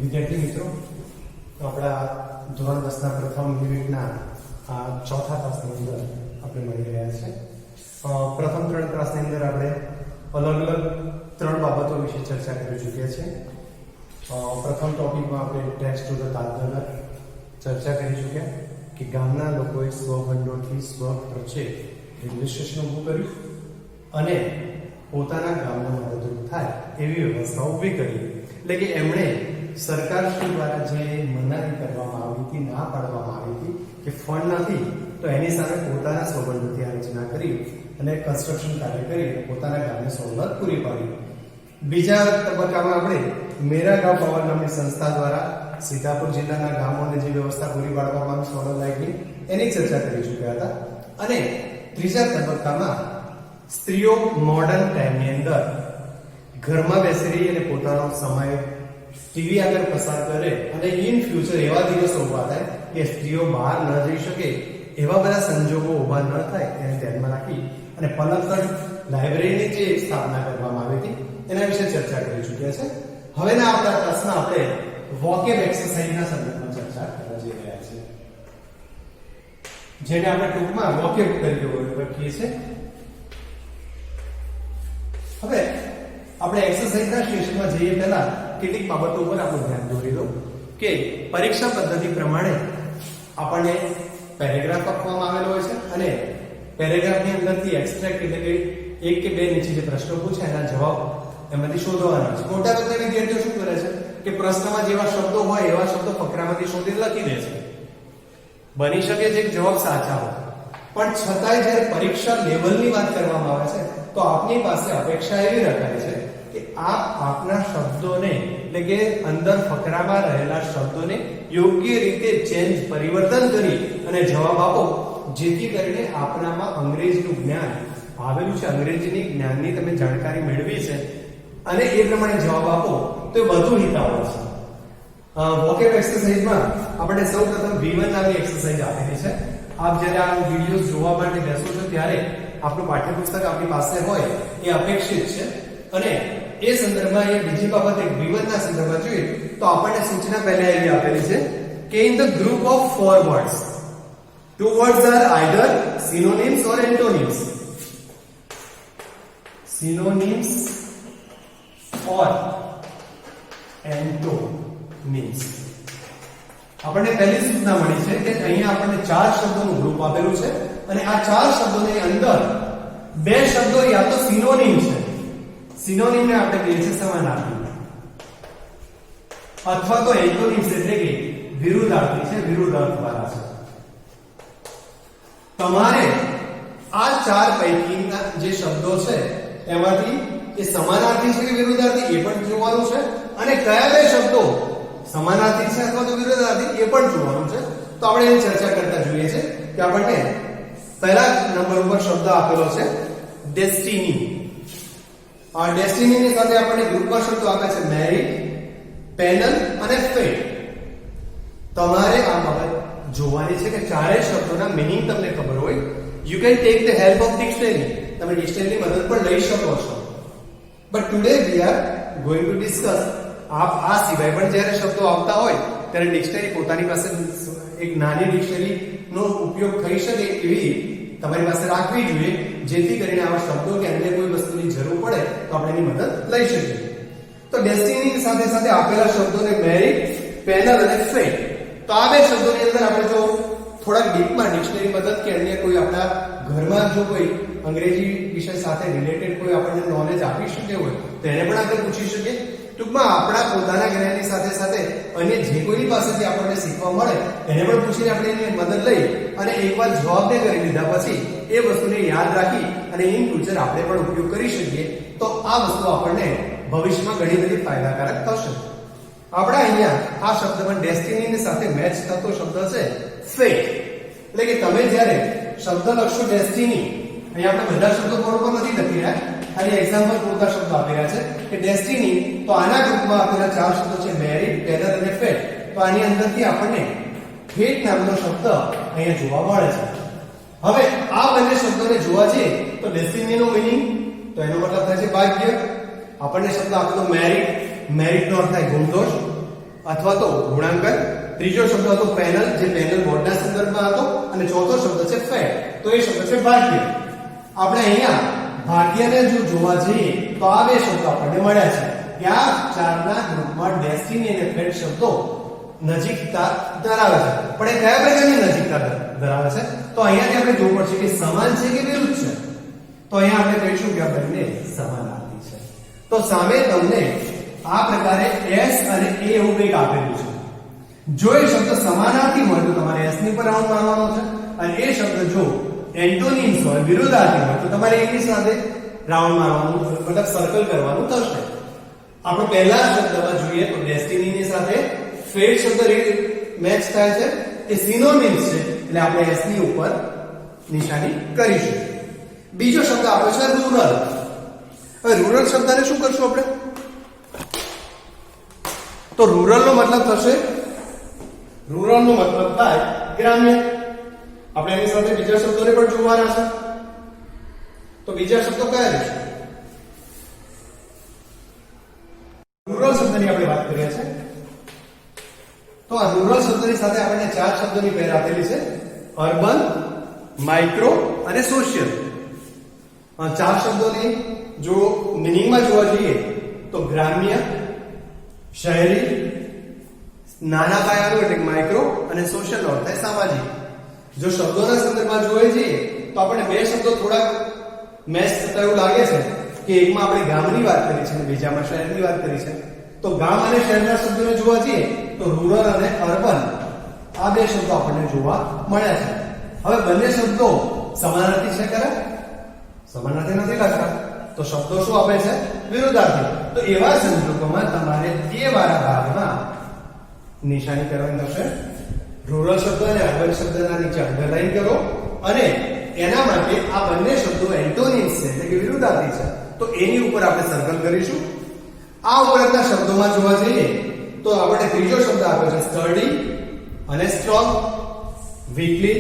વિદ્યાર્થી મિત્રો, આપણા ધોરણ 10 ના પ્રથમ યુનિટના ચોથા ક્લાસની અંદર આપણે મળી રહ્યા છે. પ્રથમ 3 ક્લાસની અંદર આપણે અલગ અલગ 3 બાબતો વિશે ચર્ચા કરી ચૂક્યા છે. પ્રથમ ટોપિકમાં આપણે ટેક્સ ટુ ધ તાજનગર ચર્ચા કરી ચૂક્યા કે ગામના લોકોએ સ્વભંડોળથી સ્વખર્ચે રેલવે સ્ટેશન ઊભું કર્યું અને પોતાના ગામમાં મદદરૂપ થાય એવી વ્યવસ્થા ઊભી કરી. એટલે કે એમણે સરકારશ્રી દ્વારા જે મનાઈ કરવામાં આવી હતી, ના પાડવામાં આવી હતી કે ફંડ નથી, તો એની સામે પોતાના સ્વબંધોથી આ રચના કરી અને કન્સ્ટ્રક્શન કાર્ય કરી પોતાના ગામને સવલત પૂરી પાડી. બીજા તબક્કામાં આપણે મેરા ગાંવ પાવર નામની સંસ્થા દ્વારા સીતાપુર જિલ્લાના ગામોને જે વ્યવસ્થા પૂરી પાડવામાં આવી સોલર લાઇટની, એની ચર્ચા કરી ચૂક્યા હતા. અને ત્રીજા તબક્કામાં સ્ત્રીઓ મોડર્ન ટાઈમની અંદર ઘરમાં બેસી રહી અને પોતાનો સમય ટીવી આગળ પસાર કરે અને ઇન ફ્યુચર એવા દિવસો ઉભા થાય કે સ્ત્રીઓ બહાર ન જઈ શકે, એવા બધા સંજોગો ઉભા ન થાય એને ધ્યાનમાં રાખી અને પલકગઢ લાઇબ્રેરીની જે સ્થાપના કરવામાં આવી હતી એના વિશે ચર્ચા કરી ચૂક્યા છે. હવેના આપણા ક્લાસમાં આપણે વોકેબ એક્સરસાઇઝના સંદર્ભમાં ચર્ચા કરવા જઈ રહ્યા છીએ, જેને આપણે ટૂંકમાં વોકેબ તરીકે ઓળખીએ છીએ. હવે આપણે એક્સરસાઇઝના સેશનમાં જઈએ પહેલા કેટલીક બાબતો ઉપર આપણું ધ્યાન દોરી દો કે પરીક્ષા પદ્ધતિ પ્રમાણે આપણને પેરેગ્રાફ આપવામાં આવેલો હોય છે અને પેરેગ્રાફની અંદરથી એક્સ્ટ્રેક્ટ એટલે કે એક કે બે નીચે જે પ્રશ્નો પૂછે એના જવાબ એમાંથી શોધવાના છે. મોટા ભાગના વિદ્યાર્થીઓ શું કરે છે કે પ્રશ્નમાં જેવા શબ્દો હોય એવા શબ્દો ફકરામાંથી શોધીને લખી દે છે. બની શકે છે કે જવાબ સાચા હોય, પણ છતાંય જ્યારે પરીક્ષા લેવલની વાત કરવામાં આવે છે તો આપની પાસે અપેક્ષા એવી રખાય છે કે આપ આપના શબ્દોને એટલે કે અંદર ફકરામાં રહેલા શબ્દોને યોગ્ય રીતે ચેન્જ પરિવર્તન કરી અને જવાબ આપો, જેથી કરીને આપનામાં અંગ્રેજીનું જ્ઞાન આવેલું છે, અંગ્રેજીની જ્ઞાનની તમે જાણકારી મેળવી છે અને એ પ્રમાણે જવાબ આપો તો એ વધુ હિતાવહ છે. વોકેબ એક્સરસાઇઝમાં આપણે સૌપ્રથમ V1 નામની એક્સરસાઇઝ આપેલી છે. આપ જ્યારે આ વિડિયોઝ જોવા માટે બેસો છો ત્યારે આપણું પાઠ્યપુસ્તક આપણી પાસે હોય એ અપેક્ષિત છે. અને એ સંદર્ભમાં એ બીજી બાબત એક V1 ના સંદર્ભમાં જોઈએ તો આપણને સૂચના પહેલા એવી આપેલી છે કે in the group of 4 words, 2 words are either synonyms or antonyms. Synonyms or antonyms. આપણને પહેલી સૂચના મળી છે કે અહીંયા આપણને 4 શબ્દોનું ગ્રુપ આપેલું છે અને આ 4 શબ્દોની અંદર 2 શબ્દો યા તો સિનોનિમ છે, સિનોનિમને આપણે કહીએ છીએ સમાનાર્થી, અથવા તો એન્ટોનિમ્સ એટલે કે વિરુદ્ધાર્થી છે, વિરુદ્ધ અર્થવાળા છે. તમારે આ 4 પૈકીના જે શબ્દો છે એમાંથી એ સમાનાર્થી છે કે વિરુદ્ધાર્થી એ પણ જોવાનું છે અને કયા બે શબ્દો સમાનાર્થી છે અથવા તો વિરુદ્ધાર્થી એ પણ જોવાનું છે. તો આપણે એની ચર્ચા કરતા જોઈએ છે કે આપણને પહેલા નંબર ઉપર શબ્દ આપેલો છે ડેસ્ટિની. આ ડેસ્ટિની ની સાથે આપણને ગ્રુપમાં શબ્દો આપ્યા છે મેરિટ, પેનલ અને ફેટ. તમારે આ બાબત જોવાની છે કે ચારેય શબ્દોના મીનિંગ તમને ખબર હોય. You can take the help of dictionary, તમે ડિક્શનરીની મદદ પણ લઈ શકો છો. But today we are going to discuss. આપ આ સિવાય પણ જ્યારે શબ્દો આવતા હોય ત્યારે ડિક્શનરી પોતાની પાસે એક નાની ડિક્શનરી નો ઉપયોગ થઈ શકે એવી તમારી પાસે રાખવી જોઈએ, જેથી કરીને આવા શબ્દો કે અન્ય કોઈ વસ્તુની જરૂર પડે તો આપણે એની મદદ લઈ શકીએ. તો ડેસ્ટિની સાથે સાથે આપેલા શબ્દોને મેરિટ, પેનલ અને ફેટ. તો આ બે શબ્દોની અંદર આપણે જો થોડાક ડીપમાં ડિક્શનરી મદદ કે અન્ય કોઈ આપણા ઘરમાં જો કોઈ અંગ્રેજી વિષય સાથે રિલેટેડ કોઈ આપણને નોલેજ આપી શકે હોય તો એને પણ આપણે પૂછી શકીએ. ટૂંકમાં આપણા પોતાના જ્ઞાનની સાથે સાથે અન્ય જે કોઈની પાસેથી આપણને શીખવા મળે એને પણ પૂછીને આપણે એની મદદ લઈ અને એકવાર જવાબને કરી લીધા પછી એ વસ્તુને યાદ રાખી અને ઇન ફ્યુચર આપણે પણ ઉપયોગ કરી શકીએ તો આ વસ્તુ આપણને ભવિષ્યમાં ઘણી બધી ફાયદાકારક થશે. આપણે અહીંયા આ શબ્દ પણ ડેસ્ટિનીની સાથે મેચ થતો શબ્દ છે ફેટ. એટલે કે તમે જ્યારે શબ્દ લખશો ડેસ્ટિની, અહીંયા આપણે બધા શબ્દો બોર્ડ પર નથી લખી રહ્યા, ખાલી એક્ઝામ્પલ પૂરતા શબ્દો આપેલા છે કે ડેસ્ટિની. તો આના ગ્રુપમાં આપેલા 4 શબ્દો છે મેરિટ, પેનલ અને ફેટ. તો આની અંદરથી આપણને ફેટ નામનો શબ્દ અહીંયા જોવા મળે છે. હવે આ બંને શબ્દોને જોવા જઈએ તો ડેસ્ટિનીનો મીનિંગ તો એનો મતલબ થાય છે ભાગ્ય. આપણને શબ્દ આપેલો મેરિટ, મેરિટ નો અર્થ થાય ગુણદોષ, અથવા તો ગુણાંકન, ત્રીજો શબ્દ હતો પેનલ, જે પેનલ બોર્ડના સંદર્ભમાં હતો, અને ચોથો શબ્દ છે ફેટ, તો એ શબ્દ છે ભાગ્ય. આપણે અહીંયા ભાગ્યને જો જોવા જઈએ તો આ બે શબ્દો આપણને મળ્યા છે કે આ ચારના ગ્રુપમાં ડેસ્ટિની અને ફેટ શબ્દો નજીકતા ધરાવે છે. પણ એ કયા પ્રકારની નજીકતા ધરાવે છે? તો અહીંયાથી આપણે જોવું પડશે કે સમાન છે કે વિરુદ્ધ છે. તો અહીંયા આપણે કહીશું કે આ બંને સમાનાર્થી છે. તો સામે તમને આ પ્રકારે S અને A એવું કંઈક આપેલું છે. જો એ શબ્દ સમાનાર્થી હોય તો તમારે S ની પર રાઉન્ડ મારવાનો છે, અને એ શબ્દ જો એન્ટોનિમ્સ હોય, વિરુદ્ધાર્થી હોય, તો તમારે એની સાથે રાઉન્ડ મારવાનું, મતલબ સર્કલ કરવાનું થશે. આપણે પહેલા શબ્દમાં જોઈએ તો ડેસ્ટિની ની સાથે ફેટ શબ્દ મેચ થાય છે, એ સિનોનિમ્સ છે, એટલે આપણે S ની ઉપર નિશાની કરીશું. બીજો શબ્દ આપ્યો છે રૂરલ. હવે રૂરલ શબ્દને શું કરશું આપણે? તો રૂરલ નો મતલબ થશે, રૂરલ નો મતલબ થાય ગ્રામ્ય. આપણે એની સાથે બીજા શબ્દોને પણ જોવાના છે. તો બીજા શબ્દો કયા રહેશે? રૂરલ શબ્દની આપણે વાત કરીએ છીએ. તો આ રૂરલ શબ્દની સાથે આપણને ચાર શબ્દોની પેર આપેલી છે: અર્બન, માઇક્રો અને સોશિયલ. આ ચાર શબ્દોની જો મીનિંગમાં જોવા જઈએ તો ગ્રામ્ય, શહેરી, નાના પાયાનું એટલે માઇક્રો, અને સોશિયલ નો અર્થ થાય સામાજિક. જો શબ્દોના સંદર્ભમાં જોઈએ જઈએ તો આપણને બે શબ્દો થોડા મેચ થતા એવું લાગે છે કે એકમાં આપણે ગામની વાત કરી છે અને બીજામાં શહેરની વાત કરી છે. તો ગામ અને શહેરના શબ્દોને જોવા જઈએ તો રૂરલ અને અર્બન, આ બે શબ્દો આપણને જોવા મળ્યા છે. હવે બંને શબ્દો સમાનાર્થી છે ખરા? સમાનાર્થી નથી લાગતા. તો શબ્દો શું આપે છે? વિરુદ્ધાર્થી. તો એવા સંજોગોમાં તમારે તે વાળા ભાગમાં નિશાની કરવાની થશે. રૂરલ શબ્દ અને અર્બન શબ્દના નીચે અંડરલાઈન કરો, અને એના માટે આ બંને શબ્દો એન્ટોનિમ્સ છે, એટલે કે વિરુદ્ધાર્થી છે, તો એની ઉપર આપણે સર્કલ કરીશું. આ ઉપરના શબ્દોમાં જોવા જઈએ તો આપણે ત્રીજો શબ્દ આપ્યો છે સ્ટડી અને સ્ટ્રોંગ, વીકલી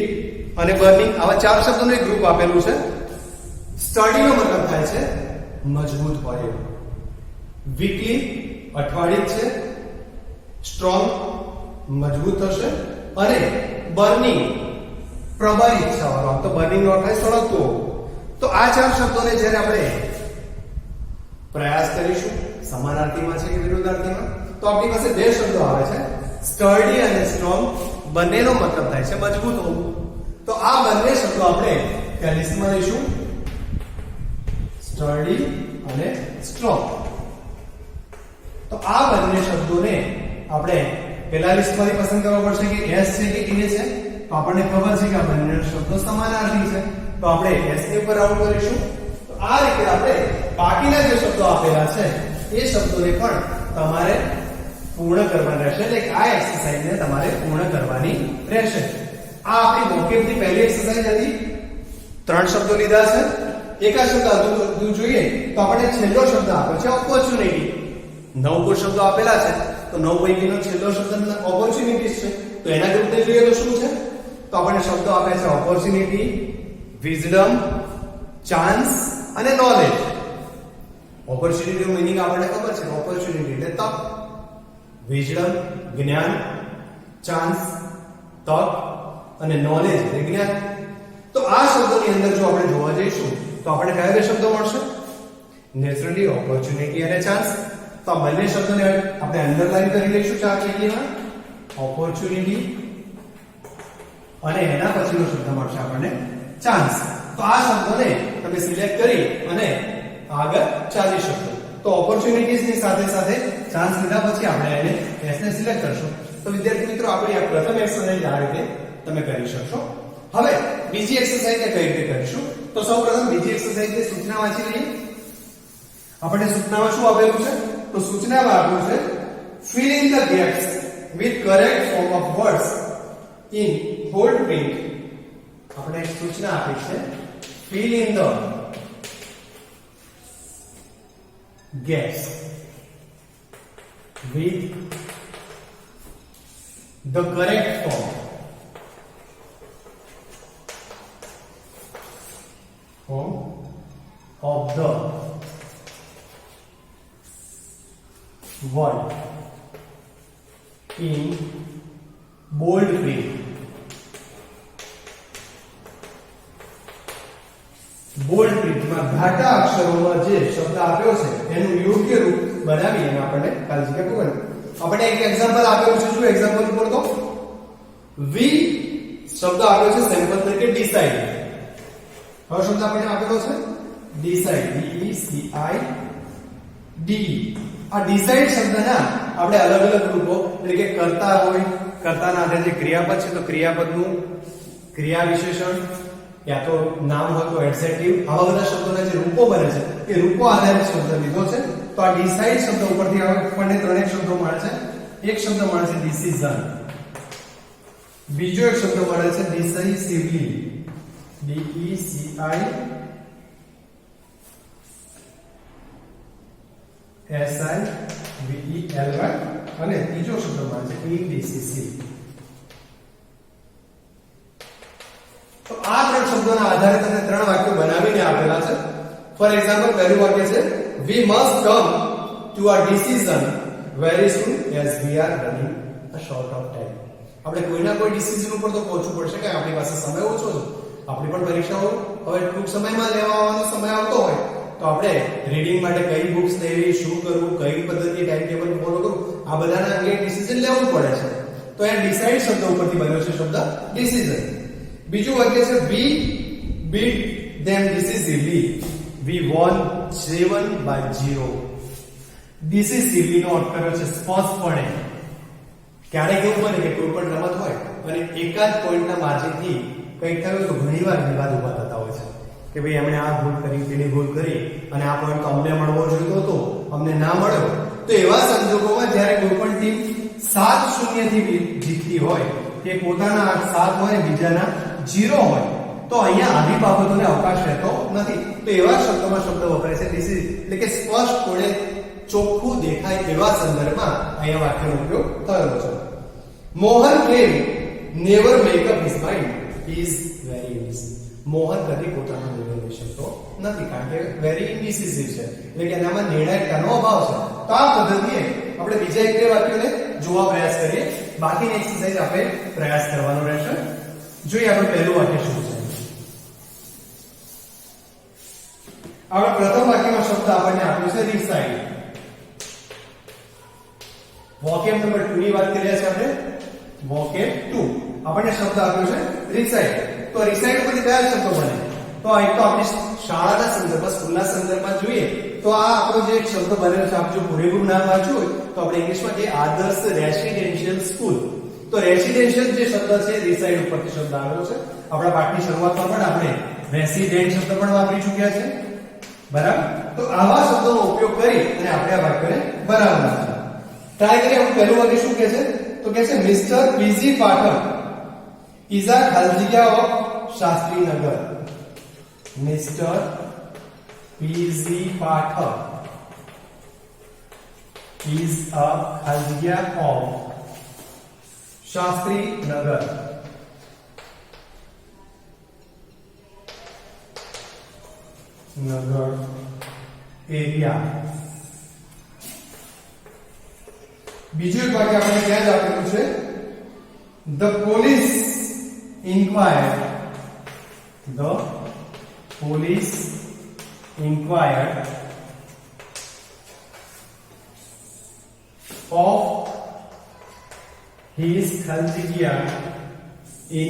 અને બર્નિંગ. આવા ચાર શબ્દોનું એક ગ્રુપ આપેલું છે. સ્ટડી નો મતલબ થાય છે મજબૂત હોય એવું, વીકલી અઠવાડિક છે, સ્ટ્રોંગ મજબૂત થશે, અને બર્નિંગ પ્રબળ ઈચ્છાવાળો. તો બર્નિંગ નો અર્થ થાય સળગતો. તો આ ચાર શબ્દોને જ્યારે આપણે પ્રયાસ કરીશું સમાનાર્થીમાં છે કે વિરુદ્ધાર્થીમાં, તો આપણી પાસે બે શબ્દો આવે છે, સ્ટર્ડી અને સ્ટ્રોંગ. બંનેનો મતલબ થાય છે મજબૂત હોવું. તો આ બંને શબ્દો આપણે ત્યાં લિસ્ટમાં લઈશું, સ્ટર્ડી અને સ્ટ્રોંગ. તો આ બંને શબ્દોને આપણે પહેલા લિસ્ટમાંથી પસંદ કરવા પડશે કે S છે કે A છે. તો આપણને ખબર છે કે આ બંને શબ્દો સમાનાર્થી છે, તો આપણે S ની ઉપર રાઉન્ડ કરીશું. તો આ રીતે આપણે બાકીના જે શબ્દો આપેલા છે એ શબ્દોને પણ તમારે પૂર્ણ કરવાના રહેશે, એટલે આ એક્સરસાઇઝને તમારે પૂર્ણ કરવાની રહેશે. આ આપણી વોકેબની પહેલી એક્સરસાઇઝ હતી. 3 શબ્દો લીધા છે. એકા શબ્દ હજુ જોઈએ તો આપણને છેલ્લો શબ્દ આપ્યો છે ઓપોર્ચ્યુનિટી. 9 શબ્દો આપેલા છે, તો 9 પૈકીનો છેલ્લો શબ્દ ઓપોર્ચ્યુનિટીઝ છે. તો એના ગ્રુપને જોઈએ તો શું છે? તો આપણને શબ્દો આપ્યા છે ઓપોર્ચ્યુનિટી, વિઝડમ, ચાન્સ અને નોલેજ. ઓપોર્ચ્યુનિટીનો મીનિંગ આપણને ખબર છે, ઓપોર્ચ્યુનિટી એટલે તક, વિઝડમ જ્ઞાન, ચાન્સ તક, અને નોલેજ એટલે જ્ઞાન. તો આ શબ્દોની અંદર જો આપણે જોવા જઈશું તો આપણે કયા બે શબ્દો મળશે? નેચરલી, ઓપોર્ચ્યુનિટી અને ચાન્સ. તો આ બંને શબ્દોને આપણે અંડરલાઈન કરી લઈશું ચાર લીટીમાં, ઓપોર્ચ્યુનિટી અને એના પછીનો શબ્દ મળશે આપણને ચાન્સ. તો આ શબ્દોને તમે સિલેક્ટ કરી અને આગળ ચાલી શકો. તો ઓપોર્ચ્યુનિટીઝ ની સાથે સાથે ચાન્સ લીધા પછી આપણે એને S ને સિલેક્ટ કરશું. તો વિદ્યાર્થી મિત્રો આપણી આ પ્રથમ એક્સરસાઇઝ આ રીતે તમે કરી શકશો. હવે બીજી એક્સરસાઇઝ કઈ રીતે કરીશું? તો સૌપ્રથમ બીજી એક્સરસાઇઝની સૂચના વાંચી લઈએ. આપણને સૂચનામાં શું આપેલું છે? તો સૂચનામાં આપ્યું છે fill in the gaps with correct form of words in bold print. આપણે એક સૂચના આપી છે fill in the gaps with the correct form of the word in bold print. Bold પ્રિન્ટમાં ઘાટા અક્ષરોમાં જે શબ્દ આપ્યો છે એનું યોગ્ય રૂપ બનાવી અને આપણને ખાલી જગ્યા પૂરવાની. આપણે એક એક્ઝામ્પલ આપેલું છે. શું એક્ઝામ્પલ ઉપર તો વી શબ્દ આપ્યો છે સેમ્પલ તરીકે ડિસાઇડ. હવે શબ્દ આપણને આપેલો છે decide, D C I D. આ ડિસાઇડ શબ્દના આપણે અલગ અલગ રૂપો એટલે કે કર્તા હોય, કર્તાના આધારે જે ક્રિયાપદ છે તો ક્રિયાપદનું ક્રિયા વિશેષણ, યા તો નામ હોય તો એડજેક્ટિવ, આવા બધા શબ્દોના જે રૂપો બને છે એ રૂપો આધારિત શબ્દ લીધો છે. તો આ ડિસાઇડ શબ્દ ઉપરથી આપણને ત્રણેક શબ્દો મળે છે. એક શબ્દ મળે છે ડિસિઝન, બીજો એક શબ્દ મળે છે decisively, D E C I S I V E L Y, અને ત્રીજો શબ્દ મળે છે ઇનડિસિસિવ. તો આ ત્રણ શબ્દોના આધારે તમને ત્રણ વાક્યો બનાવીને આપેલા છે. ફોર એક્ઝામ્પલ પહેલું વાક્ય છે we must come to a decision very soon as we are running a short of time. આપણે કોઈના કોઈ ડિસિઝન ઉપર તો પહોંચવું પડશે કે આપણી પાસે સમય ઓછો છે. આપણી પણ પરીક્ષાઓ હવે ટૂંક સમયમાં લેવાનો સમય આવતો હોય તો આપણે રીડિંગ માટે કઈ બુક્સ લેવી, શું કરવું, કઈ પદ્ધતિ ટાઈમ ટેબલ ફોલો કરવું, આ બધાના અંગે ડિસિઝન લેવું પડે છે. તો એ ડિસાઇડ શબ્દ ઉપરથી બન્યો છે શબ્દ ડિસિઝન. બીજું વાક્ય છે we beat them decisively, we won 7-0. decisively નો અર્થ કર્યો છે સ્પષ્ટપણે. ક્યારેક એવું બને કે કોઈ પણ રમત હોય અને એકાદ પોઈન્ટના માર્જિનથી કંઈક થયું તો ઘણીવાર વિવાદ ઉભા થતા હોય છે કે ભાઈ એમણે આ ભૂલ કરી, પેલી ભૂલ કરી અને આ પોઈન્ટ તો અમને મળવો જોઈતો હતો, અમને ના મળ્યો. તો એવા સંજોગોમાં જ્યારે કોઈ પણ ટીમ 7-0 થી જીતતી હોય, કે પોતાના 7 હોય બીજાના 0 હોય, તો અહીંયા આવી બાબતોને અવકાશ રહેતો નથી. તો એવા શબ્દોમાં શબ્દ વપરાય છે ડિસિઝ, એટલે કે સ્પષ્ટપણે ચોખ્ખું દેખાય એવા સંદર્ભમાં અહીંયા વાક્યનો ઉપયોગ થયેલો છે. Mohan can never make up his mind, he is very indecisive. Mohan કદી પોતાનો નિર્ણય લઈ શકતો નથી કારણ કે વેરી ઇન્ડિસિસિવ છે, એટલે કે એનામાં નિર્ણાયકતાનો અભાવ છે. તો આ પદ્ધતિએ આપણે બીજા એક બે વાક્યોને જોવા પ્રયાસ કરીએ. બાકીની એક્સરસાઇઝ આપણે પ્રયાસ કરવાનો રહેશે. જોઈએ આપણે પહેલું વાક્ય શું છે. આપણે પ્રથમ વાક્યમાં શબ્દ આપણને આપ્યો છે રિસાઇડ. વોકેબ નંબર 2 ની વાત કરી રહ્યા છે આપણે. વોકેબ 2 આપણને શબ્દ આપ્યો છે રિસાઇડ. તો રિસાઇડ પરથી કયા શબ્દો બને? તો એક તો આપણી શાળાના સંદર્ભમાં, સ્કૂલના સંદર્ભમાં જોઈએ તો આ આપણો જે એક શબ્દ બનેલો છે, આપ જો પૂરેપૂરું નામ વાંચ્યું હોય તો આપણે ઇંગ્લિશમાં કે આદર્શ રેસિડેન્શિયલ સ્કૂલ. તો રેસિડેન્શિયલ જે શબ્દ છે રિસાઇડ ઉપરથી શબ્દ આવેલો છે. આપણા પાઠની શરૂઆતમાં પણ આપણે રેસિડેન્ટ શબ્દ પણ વાપરી ચૂક્યા છે, બરાબર. તો આવા શબ્દોનો ઉપયોગ કરી અને આપણે આ વાક્યને બનાવવાના છે. ટ્રાય કરીએ. આપણું પહેલું વાક્ય શું કહે છે? તો કહે છે mister PG Pathak is a ખાલજીયા of Shastrinagar. Mister PG Pathak is a ખાલજીયા ઓફ શાસ્ત્રીનગર. નગર એરિયા. બીજું એક વાક્ય આપણે ત્યાં જ આપેલું છે the police inquired. The police inquired of his Khaljiya in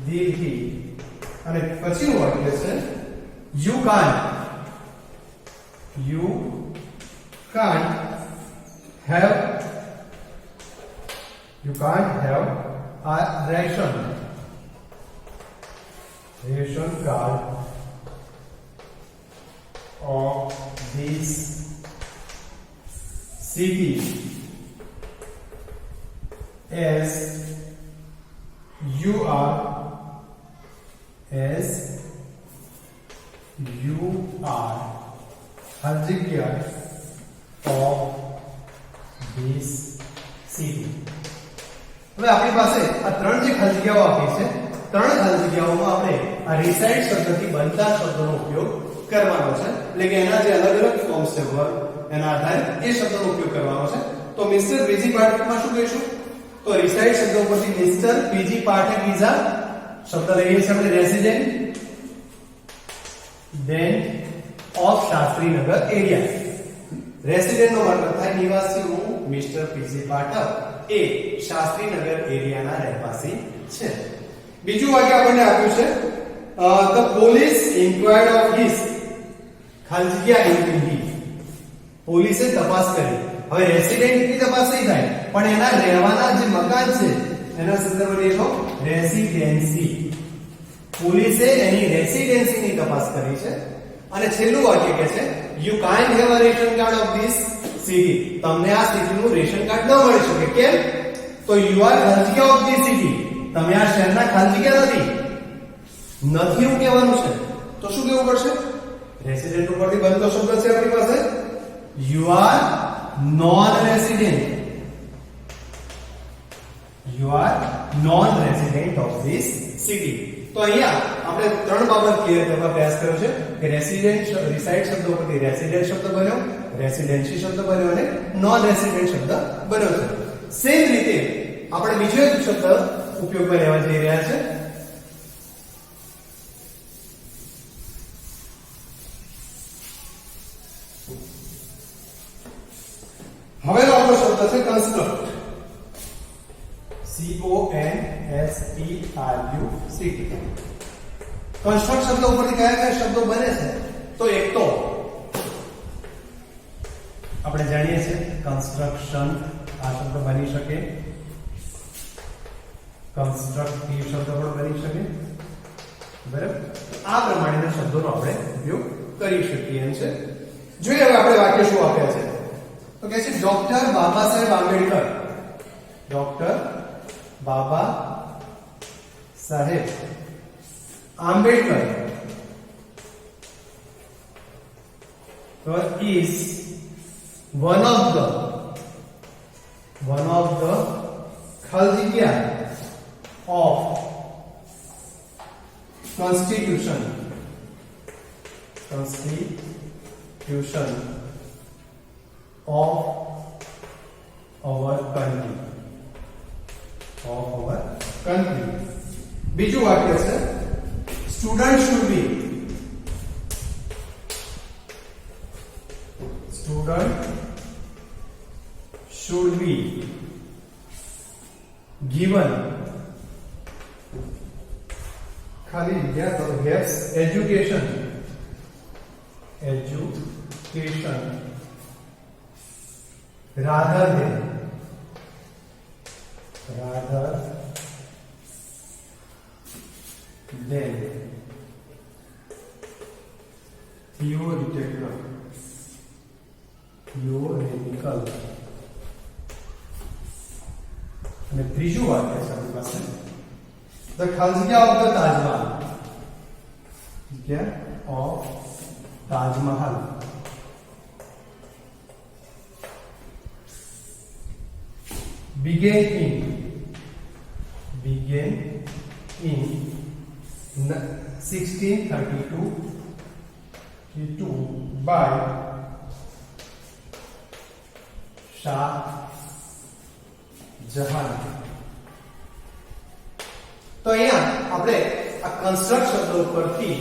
Delhi. અને પછીનું વાક્ય છે you can't have a ration card of this city as you are Khaljiya of this city. હવે આપણી પાસે આ ત્રણ જે ખાલજીયાઓ આપી છે, ત્રણ ખાલજીયાઓમાં આપણે આ રિસાઇડ શબ્દથી બનતા શબ્દોનો ઉપયોગ કરવાનો છે એટલે કે એના જે અલગ અલગ ફોર્મ્સ છે વર્બ એના આધારે એ શબ્દનો ઉપયોગ કરવાનો છે તો મિસ્ટર બીજી પાર્ટમાં શું કહીશું તો રિસાઇડ શબ્દ ઉપરથી મિસ્ટર બીજી પાર્ટ બીજા શબ્દ લઈએ છીએ આપણે resident of Shastrinagar area resident નો મતલબ થાય નિવાસી હું મિસ્ટર પીજી પાઠક એ શાસ્ત્રીનગર એરિયાના રહેવાસી છે બીજું વાક્ય આપણને આપ્યું છે the police inquired of his ખાલી જગ્યા ઇન્ક્વાયરી પોલીસે તપાસ કરી હવે રેસિડેન્ટ ની તપાસ નહીં થાય પણ એના રહેવાના જે મકાન છે એના સંદર્ભમાં લખો રેસિડેન્સી પોલીસે એની રેસિડેન્સી ની તપાસ કરી છે અને છેલ્લું વાક્ય કહે છે you can't have a ration card of this city તમને આ સિટીનું રેશન કાર્ડ ન મળી શકે કેમ તો યુ આર ખાલજીયા ઓફ ધીસ સિટી તમે આ શહેરના ખાલજીયા નથી એવું કહેવાનું છે તો શું કહેવું પડશે રેસિડેન્ટ ઉપરથી બનતો શબ્દ છે આપણી પાસે you are non resident you are non resident of this city તો અહીંયા આપણે ત્રણ બાબત ક્લિયર કરવા પ્રયાસ કર્યો છે કે રેસિડેન્ટ રિસાઇડ શબ્દ ઉપરથી રેસિડેન્ટ શબ્દ બન્યો રેસિડેન્સી શબ્દ બન્યો અને નોન રેસિડેન્ટ શબ્દ બન્યો છે સેમ રીતે આપણે બીજો એક શબ્દ ઉપયોગમાં લેવા જઈ રહ્યા છે હવેનો આપણો શબ્દ છે કન્સ્ટ્રક્ટ CONSTRUCT કન્સ્ટ્રક્ટ શબ્દ ઉપરથી કયા કયા શબ્દો બને છે તો એક તો આપણે જાણીએ છીએ કન્સ્ટ્રક્શન આ શબ્દ બની શકે કન્સ્ટ્રક્ટિવ શબ્દ પણ બની શકે બરાબર આ પ્રમાણેના શબ્દોનો આપણે ઉપયોગ કરી શકીએ એમ છે જોઈએ હવે આપણે વાક્ય શું આપ્યા છે તો કહે છે doctor Baba Saheb Ambedkar doctor Baba Saheb Ambedkar is one of the ખાલજીયા of constitution of our country બીજું વાક્ય છે સ્ટુડન્ટ should be given ખાલી જગ્યા તો gets education rather than theoretical અને ત્રીજું વાક્ય છે આપણી પાસે ધ ખાલજીયા of the Taj Mahal began in 1632 by Shah Jahan તો અહીંયા આપણે આ કન્સ્ટ્રક્ટ શબ્દ ઉપરથી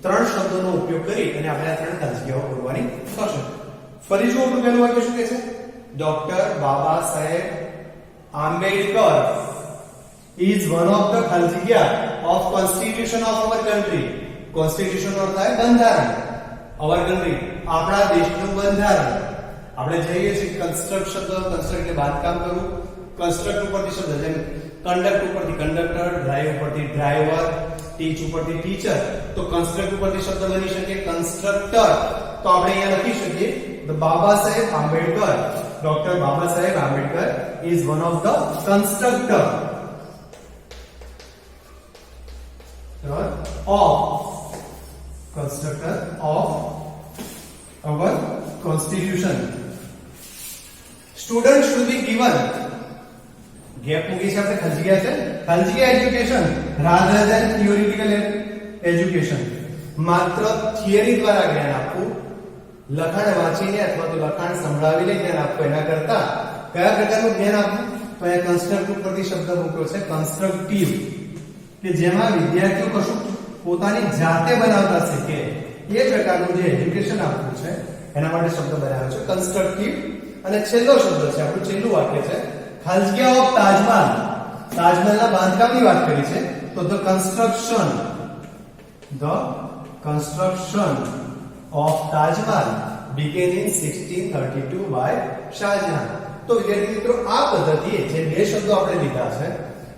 ત્રણ શબ્દોનો ઉપયોગ કરી અને આપણે આ ત્રણ ખાલજીયાઓ પૂરવાની થશે ફરી જો આપણું પહેલું વાક્ય શું કહે છે doctor Baba Saheb Ambedkar is one of the ખાલજીયા of constitution of our country constitution નો અર્થ થાય બંધારણ our country આપણા દેશનું બંધારણ આપણે જોઈએ છીએ કન્સ્ટ્રક્ટ શબ્દ કન્સ્ટ્રક્ટ એટલે બાંધકામ કરવું કન્સ્ટ્રક્ટ ઉપરથી શબ્દ જેમ કંડક્ટ ઉપરથી કંડક્ટર ડ્રાઈવ ઉપરથી ડ્રાઈવર ટીચ ઉપરથી ટીચર તો કન્સ્ટ્રક્ટ ઉપરથી શબ્દ બની શકે કન્સ્ટ્રક્ટર તો આપણે અહીંયા લખી શકીએ the Baba Saheb Ambedkar doctor Baba Saheb Ambedkar is one of the constructor of our constitution students should be given gap મૂકી છે આપણે ખાલજીયા education rather than theoretical education માત્ર થિયરી દ્વારા જ્ઞાન આપવું, લખાણ વાંચીને અથવા તો લખાણ સંભળાવીને જ્ઞાન આપવું એના કરતા કયા પ્રકારનું જ્ઞાન આપવું? તો એ કન્સ્ટ્રક્ટિવ પરથી શબ્દ મૂક્યો છે, કન્સ્ટ્રક્ટિવ, કે જેમાં વિદ્યાર્થીઓ કશું પોતાની જાતે બનાવતા શીખે એ પ્રકારનું જે એજ્યુકેશન આપવું છે એના માટે શબ્દ બનાવ્યો છે કન્સ્ટ્રક્ટિવ. અને છેલ્લો શબ્દ છે, આપણું છેલ્લું વાક્ય છે, ખાલસિયા ઓફ તાજમહલ. તાજમહલના બાંધકામની વાત કરી છે, તો the construction of Taj Mahal began in 1632 by Shahjahan. તો વિદ્યાર્થી મિત્રો, આ પદ્ધતિએ જે બે શબ્દો આપણે લીધા છે,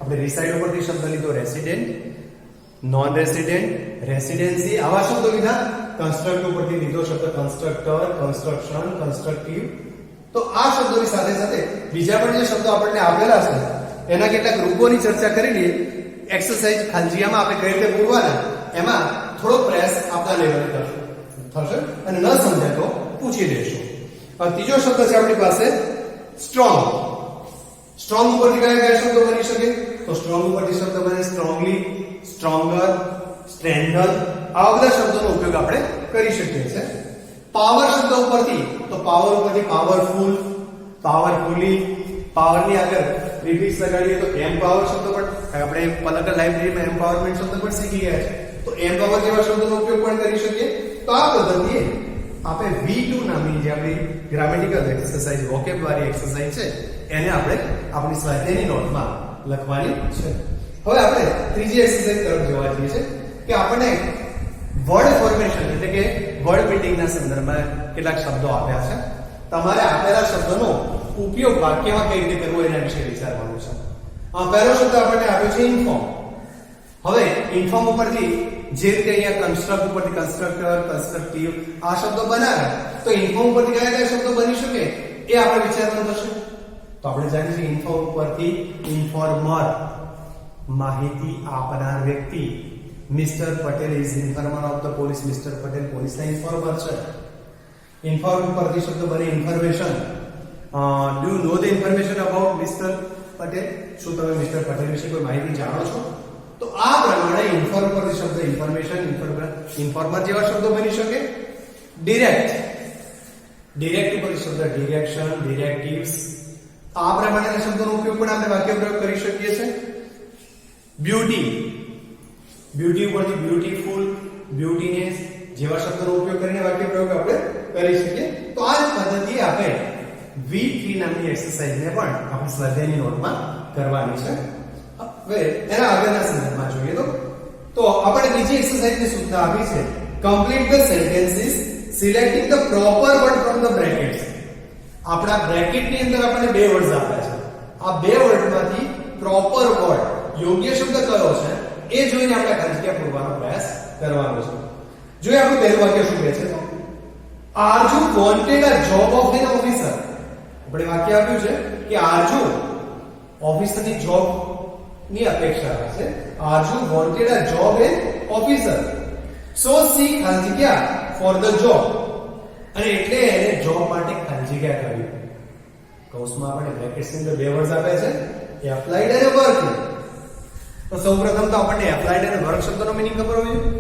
આપણે રિસાઇડ ઉપરથી શબ્દ લીધો રેસિડેન્ટ, નોન રેસિડેન્ટ, રેસિડેન્સી, આવા શબ્દો લીધા. કન્સ્ટ્રક્ટ ઉપરથી લીધો શબ્દ કન્સ્ટ્રક્ટર, કન્સ્ટ્રક્શન, કન્સ્ટ્રક્ટિવ. તો આ શબ્દોની સાથે સાથે બીજા પણ જે શબ્દો આપણને આપેલા છે એના કેટલાક રૂપોની ચર્ચા કરી લઈએ. એક્સરસાઇઝ ખાલજીયામાં આપણે કઈ રીતે પૂરવાના એમાં થોડો પ્રયાસ આપણા લેવલે થશે અને ન સમજાય તો પૂછી લેશું. ત્રીજો શબ્દ છે આપણી પાસે સ્ટ્રોંગ. સ્ટ્રોંગ ઉપરથી કયા કયા શબ્દો બની શકે? તો સ્ટ્રોંગ ઉપરથી શબ્દ બને સ્ટ્રોંગલી, સ્ટ્રોંગર, સ્ટ્રેન્ગલ. આવા બધા શબ્દોનો ઉપયોગ આપણે કરી શકીએ છીએ. પાવર શબ્દ ઉપરથી, તો પાવર ઉપરથી પાવરફુલ, પાવરફુલી. પાવરની આગળ પ્રિફિક્સ લગાડીએ તો એમ્પાવર શબ્દ પણ આપણે પલકર લાઇબ્રેરીમાં એમ્પાવરમેન્ટ શબ્દ પણ શીખી ગયા છે, તો એમ્પાવર જેવા શબ્દોનો ઉપયોગ પણ કરી શકીએ. તો આ પદ્ધતિએ આપણે V2 નામની જે આપણી ગ્રામેટિકલ એક્સરસાઇઝ, વોકેબ વાળી એક્સરસાઇઝ છે એને આપણે આપણી સ્વાધ્યાયની નોટમાં લખવાની છે. હવે આપણે ત્રીજી એક્સરસાઇઝ તરફ જવા જઈએ છીએ કે આપણને વર્ડ ફોર્મેશન એટલે કે વર્ડ બિલ્ડિંગના સંદર્ભમાં કેટલાક શબ્દો આપ્યા છે. તમારે આપેલા શબ્દોનો ઉપયોગ વાક્યમાં કઈ રીતે કરવો એના વિશે વિચારવાનું છે. પહેલો શબ્દ આપણને આપ્યો છે ઇન્ફોર્મ. હવે ઇન્ફોર્મ ઉપરથી જે રીતે અહીંયા કન્સ્ટ્રક્ટ ઉપરથી કન્સ્ટ્રક્ટર, કન્સ્ટ્રક્ટિવ આ શબ્દો બનાવ્યા, તો ઇન્ફોર્મ ઉપરથી કયા કયા શબ્દો બની શકે એ આપણે વિચારવાનું થશે. તો આપણે જાણીએ છીએ ઇન્ફોર્મ ઉપરથી ઇન્ફોર્મર, માહિતી આપનાર વ્યક્તિ. Mister Patel is ઇન્ફોર્મર of the police. Mister Patel પોલીસના ઇન્ફોર્મર છે. ઇન્ફોર્મ ઉપરથી શબ્દ બને information. Do you know the information about mister Patel? શું તમે મિસ્ટર પટેલ વિશે કોઈ માહિતી જાણો છો? તો આ પ્રમાણે ઇન્ફોર્મ પરથી શબ્દ ઇન્ફોર્મેશન, ઇન્ફોર્મર જેવા શબ્દો બની શકે. ડિરેક્ટ, ડિરેક્ટ ઉપરથી શબ્દ ડિરેક્શન, ડિરેક્ટિવ્સ. આ પ્રમાણેના શબ્દોનો ઉપયોગ પણ આપણે વાક્ય પ્રયોગ કરી શકીએ છીએ. બ્યુટી, બ્યુટી ઉપરથી બ્યુટીફુલ, બ્યુટીનેસ જેવા શબ્દોનો ઉપયોગ કરીને વાક્ય પ્રયોગ આપણે કરી શકીએ. તો આ જ પદ્ધતિએ આપણે V3 નામની એક્સરસાઇઝને પણ આપણી સ્વાધ્યાયની નોટમાં કરવાની છે. હવે એના આગળના સંદર્ભમાં જોઈએ તો આપણે બીજી એક્સરસાઇઝની સૂચના આપી છે complete the sentences selecting the proper word from the brackets. આપણા બ્રેકેટની અંદર આપણને બે વર્ડ્સ આપ્યા છે. આ બે વર્ડમાંથી પ્રોપર વર્ડ, યોગ્ય શબ્દ કયો છે એ જોઈને આપણે ખાલસિયા પૂરવાનો પ્રયાસ કરવાનો છે. જોઈએ આપણું પહેલું વાક્ય શું કહે છે. આરજુ wanted a job of an officer. આપણે વાક્ય આપ્યું છે કે આરજુ ઓફિસરની જોબ ની અપેક્ષા છે. આરજુ wanted a job an officer, so she ખાલસિયા ફોર ધ જોબ. અને એટલે એને જોબ માટે ખાલસિયા કરી. કૌંસમાં આપણે બ્રેકેટ્સ ની અંદર બે વર્ડ્સ આપ્યા છે, એપ્લાઇડ અને વર્ક. તો સૌપ્રથમ તો આપણને એપ્લાઇડ અને વર્ક શબ્દનો મીનિંગ ખબર હોવી જોઈએ.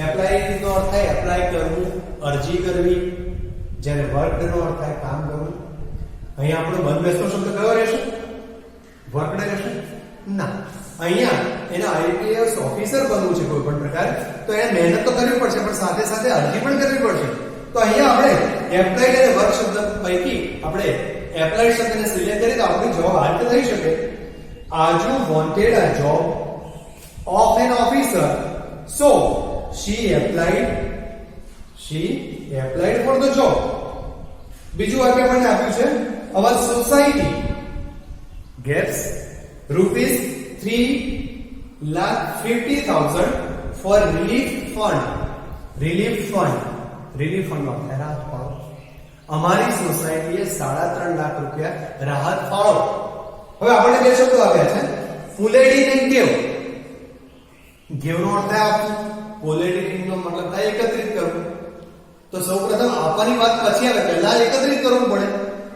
એપ્લાઇડ નો અર્થ થાય એપ્લાય કરવું, અરજી કરવી, જ્યારે વર્ક નો અર્થ થાય કામ કરવું. અહીંયા આપણો બંધ બેસતો શબ્દ કયો રહેશે? વર્કડ રહેશે? ના, અહીંયા એના આઈપીએસ ઓફિસર બનવું છે કોઈ પણ પ્રકાર, તો એને મહેનત તો કરવી પડશે પણ સાથે સાથે અરજી પણ કરવી પડશે. તો અહીંયા આપણે એપ્લાઇડ અને વર્ક શબ્દ પૈકી આપણે એપ્લાઇડ શબ્દને સિલેક્ટ કરીએ તો આપણી જવાબ આ રીતે થઈ શકે. આરજુ wanted a job of an officer, so she applied for the job. બીજું વાક્ય આપણને આપ્યું છે our society gets rupees 3,50,000 for relief fund નો રાહત ફાળો. અમારી સોસાયટીએ 3.5 લાખ રૂપિયા રાહત ફાળો. હવે આપણને બે શબ્દો આપ્યા છે પુલેડિંગ અને કેવ. ઘેવનો અર્થ થાય આપવું, પોલેટિંગ નો મતલબ થાય એકત્રિત કરવું. તો સૌપ્રથમ આપવાની વાત પછી આવે, પહેલા એકત્રિત કરવું પડે.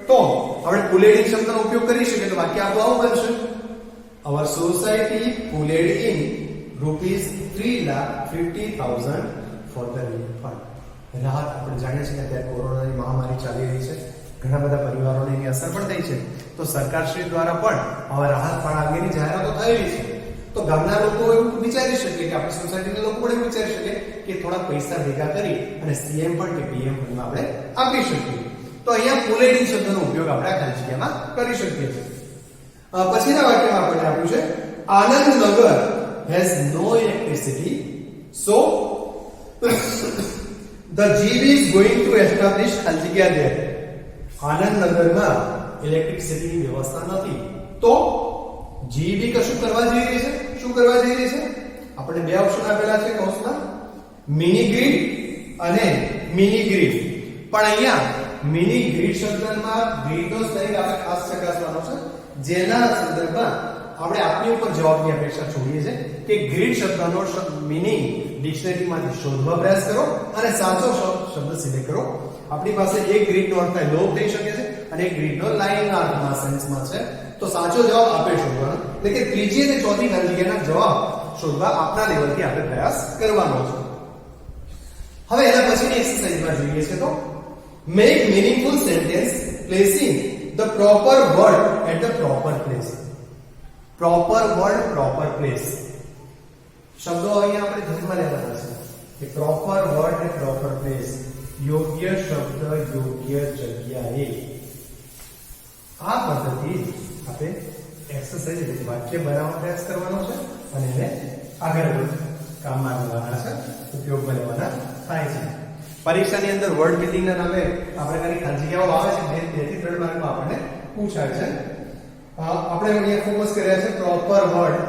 તો આપણે પુલેડ ઇન શબ્દનો ઉપયોગ કરી શકીએ તો વાક્ય આપણું આવું બનશે. Our society pulled in rupees 3,50,000 for the relief fund. રાહત આપણે જાણીએ છીએ કે અત્યારે કોરોનાની મહામારી ચાલી રહી છે, ઘણા બધા પરિવારોને એની અસર પણ થઈ છે, તો સરકારશ્રી દ્વારા પણ આવા રાહત ફંડ અંગેની જાહેરાતો થયેલી છે. તો ગામના લોકો એવું વિચારી શકે કે આપણી સોસાયટીના લોકો પણ એવું વિચારી શકે કે થોડા પૈસા ભેગા કરી અને સીએમ ફંડ કે પીએમ ફંડમાં આપણે આપી શકીએ. તો અહીંયા પુલેડિંગ શબ્દનો ઉપયોગ આપણે આ ખાલી જગ્યામાં કરી શકીએ છીએ. પછીના વાક્યમાં આપણે આપ્યું છે Anandnagar has no electricity, so the GB is going to establish ખાલી જગ્યા there. આનંદનગરમાં ઇલેક્ટ્રિસિટીની વ્યવસ્થા નથી, તો જીબી કશું કરવા જઈ રહી છે? શું કરવા જઈ રહી છે? આપણે બે ઓપ્શન આપેલા છે કૌંસમાં, મિની ગ્રીડ અને મિની ગ્રીડ. પણ અહીંયા મિની ગ્રીડ શબ્દમાં ગ્રીડનો સ્વરૂપ આપણે ખાસ ચકાસવાનો છે, જેના સંદર્ભમાં આપણે આપની ઉપર જવાબની અપેક્ષા છોડીએ છીએ કે ગ્રીડ શબ્દનો મીનિંગ ડિક્શનરીમાંથી શોધવા પ્રયાસ કરો અને સાચો શબ્દ સિલેક્ટ કરો. આપણી પાસે એક ગ્રીડનો અર્થ થાય લોભ થઈ શકે છે અને એક ગ્રીડનો લાઈનના અર્થમાં સેન્સમાં છે, તો સાચો જવાબ આપે શોધવાનો, એટલે કે ત્રીજી અને ચોથી ખાલી જગ્યાના જવાબ શોધવા આપના લેવલથી આપણે પ્રયાસ કરવાનો છે. હવે એના પછીની એક્સરસાઇઝમાં જોઈએ છે તો make meaningful sentence placing the proper word at the proper place. Proper word proper place શબ્દો અહીંયા આપણે ધ્યાનમાં લેવાના છે કે પ્રોપર વર્ડ અને પ્રોપર પ્લેસ, યોગ્ય શબ્દ યોગ્ય જગ્યાએ. આ પદ્ધતિ આપણે એક્સરસાઇઝ એટલે વાક્ય બનાવવાનો પ્રયાસ કરવાનો છે અને એને આગળ કામમાં લેવાના છે, ઉપયોગમાં લેવાના થાય છે. પરીક્ષાની અંદર વર્ડ બિલ્ડિંગના નામે આપણે ખાલી જગ્યાઓ આવે છે, 2 થી 3 માર્કમાં આપણને પૂછાય છે. આપણે અહીંયા ફોકસ કર્યા છે પ્રોપર વર્ડ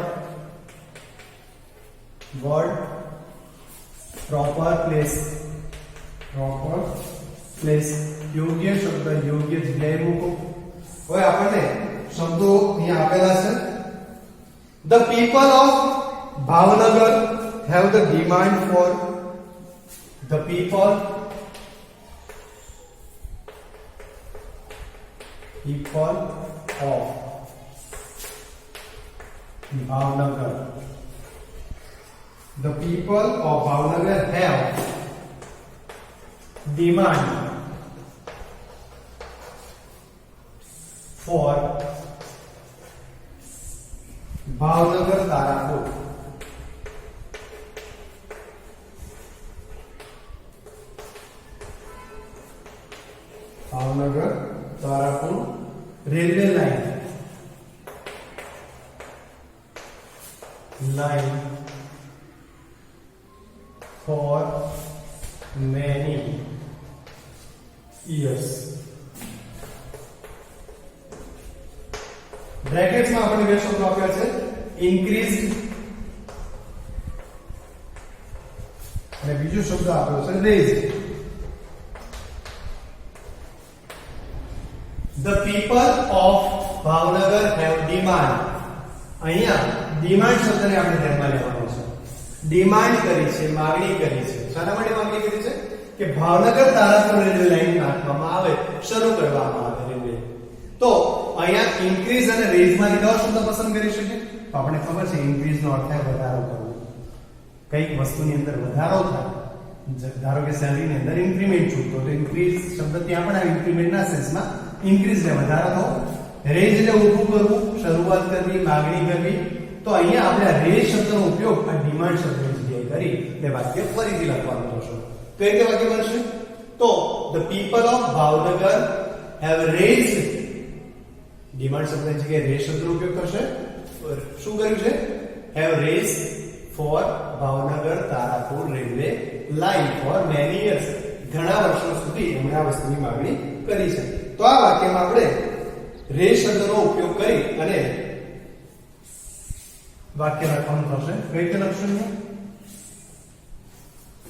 પ્રોપર પ્લેસ યોગ્ય શબ્દ યોગ્ય જગ્યાએ મૂકો. હવે આપણને શબ્દો અહીંયા આપેલા છે. The people of Bhavnagar have the demand for. The people of Bhavnagar. The people of Bhavnagar have demand for Bhavnagar Tarapur. Bhavnagar Tarapur railway line for many years. Brackets માં આપણે બે શબ્દો આપ્યા છે, ઇન્ક્રીઝ અને બીજો શબ્દ આપ્યો છે raise. The people of Bhavnagar have demand. અહીંયા ડિમાન્ડ શબ્દને આપણે ધ્યાનમાં લેવાનો છે. ડિમાન્ડ કરી છે, માંગણી કરી છે. શાના માટે માંગણી કરી છે? કે ભાવનગર તારાપુર રેલવે લાઈન નાખવામાં આવે, શરૂ કરવામાં આવે રેલવે. તો અહીંયા ઇન્ક્રીઝ અને રેઝ માંથી કયો શબ્દ પસંદ કરી શકીએ? તો આપણે ખબર છે ઇન્ક્રીઝ નો અર્થ થાય વધારો કરવો. કઈક વસ્તુની અંદર વધારો થાય, ધારો કે સેલરી ની અંદર ઇન્ક્રીમેન્ટ છૂટતો, તો ઇન્ક્રીઝ શબ્દ ત્યાં પણ આવે ઇન્ક્રીમેન્ટ ના સેન્સમાં. ઇન્ક્રીઝ ને વધારો થવો, રેઝ ને ઊભું કરવું, શરૂઆત કરવી, માંગણી કરવી. તો અહીંયા આપણે રેઝ શબ્દનો ઉપયોગ આ ડિમાન્ડ શબ્દની જગ્યાએ કરી ને વાક્ય ફરીથી લખવાનું થશે. તો એક વાક્ય બનશે તો the people of Bhavnagar have raised. Demand શબ્દની જગ્યાએ રેઝ શબ્દનો ઉપયોગ થશે. શું કર્યું છે? Have raised for Bhavnagar Tarapur railway line for many years. ઘણા વર્ષો સુધી એમણે આ વસ્તુની માંગણી કરી છે. તો આ વાક્યમાં આપણે રેઝ શબ્દનો ઉપયોગ કરી અને વાક્ય લખવાનું થશે. કઈ રીતે લખશું?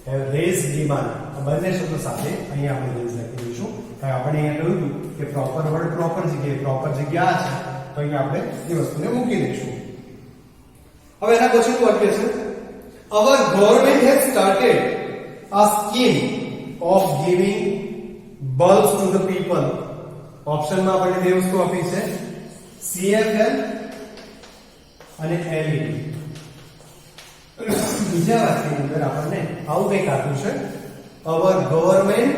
Have raise demand. આ બંને શબ્દો સાથે અહીંયા આપણે રેઝ લખી દઈશું. કારણ આપણે અહીંયા કહ્યું કે પ્રોપર વર્ડ પ્રોપર જગ્યા છે, તો અહીંયા આપણે એ વસ્તુને મૂકી દઈશું. હવે એના પછીનું વાક્ય છે our government has started a scheme of giving bulbs to the people. ઓપ્શનમાં આપણે બે વસ્તુ આપી છે, CFL અને LED. બીજા વાક્યની અંદર આપણને આવું કંઈક આપ્યું છે, our government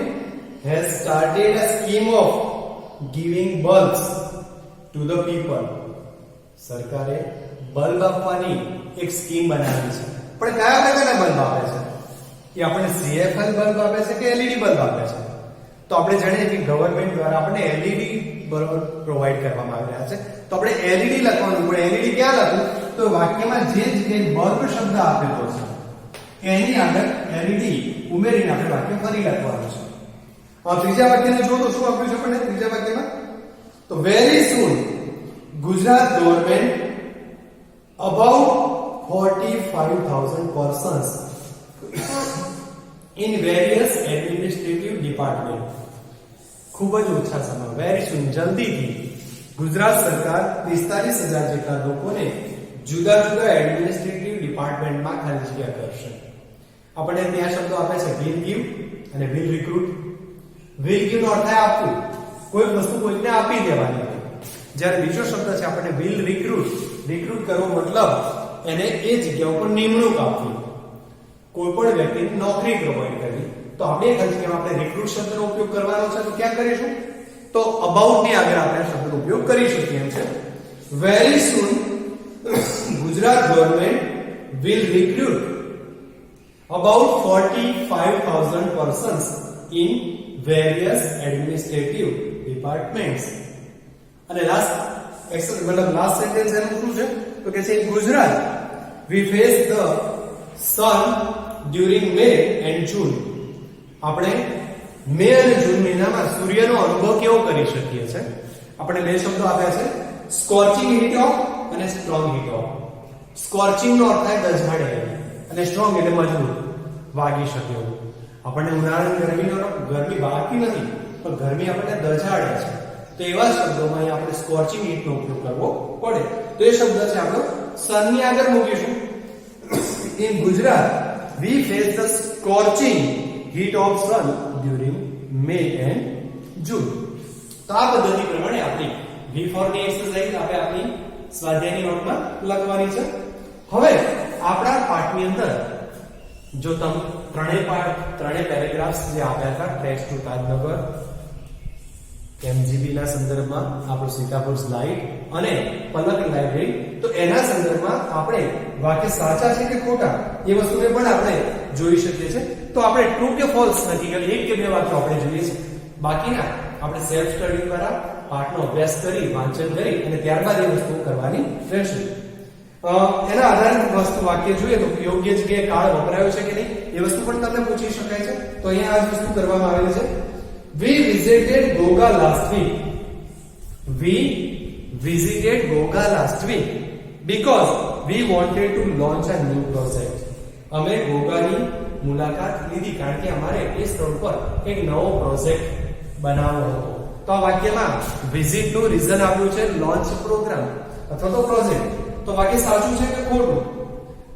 has started a scheme of giving bulbs to the people. સરકારે બલ્બ આપવાની એક સ્કીમ બનાવી છે, પણ કયા પ્રકારના બલ્બ આપે છે? એ આપણને CFL બલ્બ આપે છે કે LED બલ્બ આપે છે? તો આપણે જાણીએ કે ગવર્નમેન્ટ દ્વારા આપણને LED બલ્બ પ્રોવાઈડ કરવામાં આવી રહ્યા છે, તો આપણે LED લખવાનું. પણ LED ક્યાં લખવું? તો વાક્યમાં જે જગ્યાએ બલ્બ શબ્દ આપેલો છે એની આગળ LED ઉમેરીને આપણે વાક્ય ફરી લખવાનું છે. આ ત્રીજા વાક્યને જો તો શું આપ્યું છે આપણને ત્રીજા વાક્યમાં? તો very soon Gujarat government about 45,000 persons in various administrative department. ખૂબ જ ઓછા સમય, વેરી સૂન, જલ્દીથી ગુજરાત સરકાર 45,000 જેટલા લોકોને જુદા જુદા એડમિનિસ્ટ્રેટિવ ડિપાર્ટમેન્ટમાં ખાલી જગ્યા કરશે. આપણે ત્યાં શબ્દો આપે છે વિલ ગીવ અને વિલ રિક્રુટ. વિલ ગીવ નો અર્થ થાય આપવું, કોઈ વસ્તુ કોઈને આપી દેવાની. જ્યારે બીજો શબ્દ છે આપણને વિલ રિક્રુટ. રિક્રુટ કરવો મતલબ એને એ જગ્યા ઉપર નિમણૂક આપવી, કોઈ પણ વ્યક્તિને નોકરી પ્રોવાઈડ કરવી. તો આપણે એ ખાલી જગ્યામાં આપણે રિક્રુટ શબ્દનો ઉપયોગ કરવાનો છે, તો ક્યાં કરીશું? તો અબાઉટ ની આગળ આપણે આ શબ્દનો ઉપયોગ કરી શકીએ એમ છે. Very soon Gujarat government will recruit about 45,000 persons in various administrative departments. અને લાસ્ટ સેન્ટેન્સ એનું શું છે? તો કે છે Gujarat we face the sun during May and June. આપણે મે અને જૂન મહિનામાં સૂર્યનો અનુભવ કેવો કરી શકીએ છે? આપણે બે શબ્દો આપ્યા છે, સ્કોર્ચિંગ હીટ ઓફ અને સ્ટ્રોંગ હીટ ઓફ. સ્કોર્ચિંગ નો અર્થ થાય દઝાડે અને સ્ટ્રોંગ એટલે મજબૂત, વાગી શકે એવું. આપણને ઉનાળાની ગરમી વાગતી નથી, પણ ગરમી આપણને દઝાડે છે. તો એવા શબ્દોમાં અહીં આપણે સ્કોર્ચિંગ હીટ નો ઉપયોગ કરવો પડે. તો એ શબ્દ છે આપણે સન ની આગળ મૂકીશું. In Gujarat we face the scorching heat of sun during May and June. તો આ પદ્ધતિ પ્રમાણે આપણી V4 ની એક્સરસાઇઝ આપણે આપણી સ્વાધ્યાયની નોટમાં લખવાની છે. હવે આપણા પાઠની અંદર જો તમે ત્રણેય પેરેગ્રાફ્સ જે આપ્યા હતા, ટ્રેક્સ ટુ તાજનગર, MGB ના સંદર્ભમાં આપણું સીતાપુર સ્લાઇડ અને પલક લાઇબ્રેરી, તો એના સંદર્ભમાં આપણે વાક્ય સાચા છે કે ખોટા એ વસ્તુને પણ આપણે જોઈ શકીએ છીએ. તો આપણે ટ્રુ કે ફોલ્સ નક્કી કરી એક કે બે વાક્યો આપણે જોઈએ છે. બાકીના આપણે સેલ્ફ સ્ટડી દ્વારા પાઠનો અભ્યાસ કરી, વાંચન કરી અને ત્યારબાદ એ વસ્તુ કરવાની રહેશે. એના આધારે વસ્તુ વાક્ય જોઈએ તો યોગ્ય જગ્યાએ કાળ વપરાયો છે કે નહીં એ વસ્તુ પણ તમને પૂછી શકાય છે. તો અહીંયા આ વસ્તુ કરવામાં આવેલી છે. We visited Goga last week. We visited Goga last week because we wanted to launch a new project. અમે ગોગાની મુલાકાત લીધી કારણ કે અમારે એ સ્થળ પર એક નવો પ્રોજેક્ટ બનાવવો હતો. તો આ વાક્યમાં વિઝિટ નું રીઝન આપ્યું છે લોન્ચ પ્રોગ્રામ અથવા તો પ્રોજેક્ટ. તો વાક્ય સાચું છે કે ખોટું?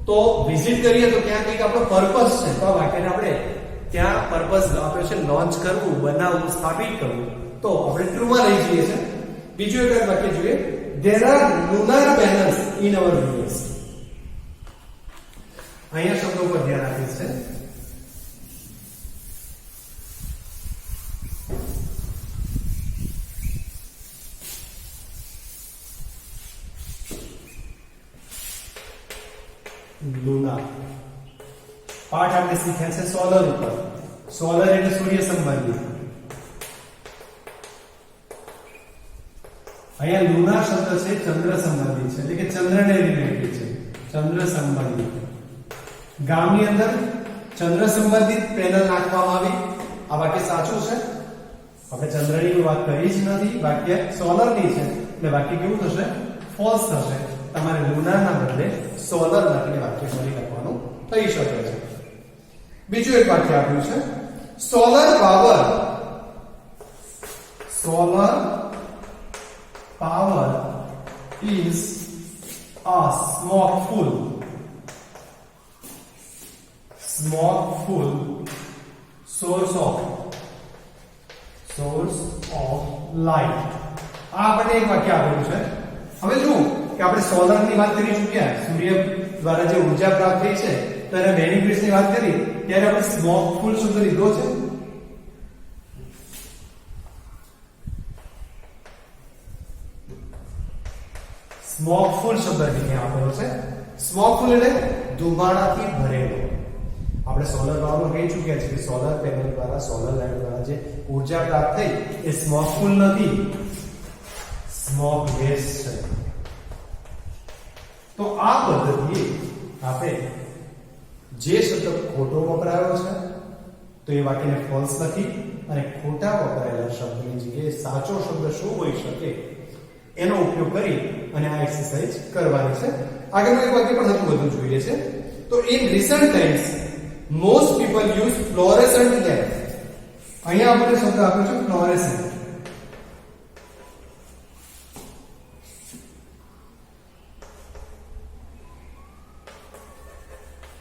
તો વિઝિટ કરીએ તો ક્યાં કંઈક આપણો પર્પસ છે. તો આ વાક્યને આપણે ત્યાં પર્પસ આપ્યો છે લોન્ચ કરવું, બનાવવું, સ્થાપિત કરવું. તો આપણે ટ્રુ માં લઈ જઈએ છે. બીજું એક વાક્ય જોઈએ, there are lunar banners in our village. અહીંયા શબ્દો પર ધ્યાન આપીએ છે. લુના પાઠ આપણે શીખ્યા છે સોલર ઉપર. સોલર એટલે સૂર્ય સંબંધી. અહીંયા લુના શબ્દ છે ચંદ્ર સંબંધી છે, એટલે કે ચંદ્રને રિલેટેડ છે, ચંદ્ર સંબંધી. ગામની અંદર ચંદ્ર સંબંધિત પેનલ નાખવામાં આવી. આ વાક્ય સાચું છે. આપણે ચંદ્રની વાત કરી જ નથી, વાક્ય સોલર ની છે એટલે વાક્ય કેવું થશે? ફોલ્સ થશે. તમારે લુના ના બદલે સોલર નાખીને વાક્ય ફરી લખવાનું થઈ શકે છે. બીજું એક વાક્ય આપ્યું છે, solar power. Solar power is a smokeful source of light. આ આપણે એક વાક્ય આપેલું છે. હવે જુઓ કે આપણે સોલર ની વાત કરી ચૂક્યા, સૂર્ય દ્વારા જે ઉર્જા પ્રાપ્ત થઈ છે તો એના બેનિફિટ્સની વાત કરી ત્યારે આપણે સ્મોકફુલ શબ્દ લીધો છે. સ્મોકફુલ શબ્દ અહીંયા આપેલો છે. સ્મોકફુલ એટલે ધુમાડાથી ભરેલો. આપણે સોલર પાવરમાં કહી ચૂક્યા છે કે સોલર પેનલ દ્વારા સોલર લાઇટ દ્વારા જે ઉર્જા પ્રાપ્ત થઈ એ સ્મોકફુલ નથી, સ્મોક ગેસ છે. તો આ પદ્ધતિએ આપણે જે શબ્દ ખોટો વપરાયો છે તો એ વાક્યને ફોલ્સ લખી અને ખોટા વપરાયેલા શબ્દની જગ્યાએ સાચો શબ્દ શું હોઈ શકે એનો ઉપયોગ કરી અને આ એક્સરસાઇઝ કરવાની છે. આગળનું એક વાક્ય પણ હજુ વધુ જોઈએ છે. તો in recent times most people use fluorescent lamp. અહીંયા આપણે શબ્દ આપ્યો છે ફ્લોરેસન્ટ.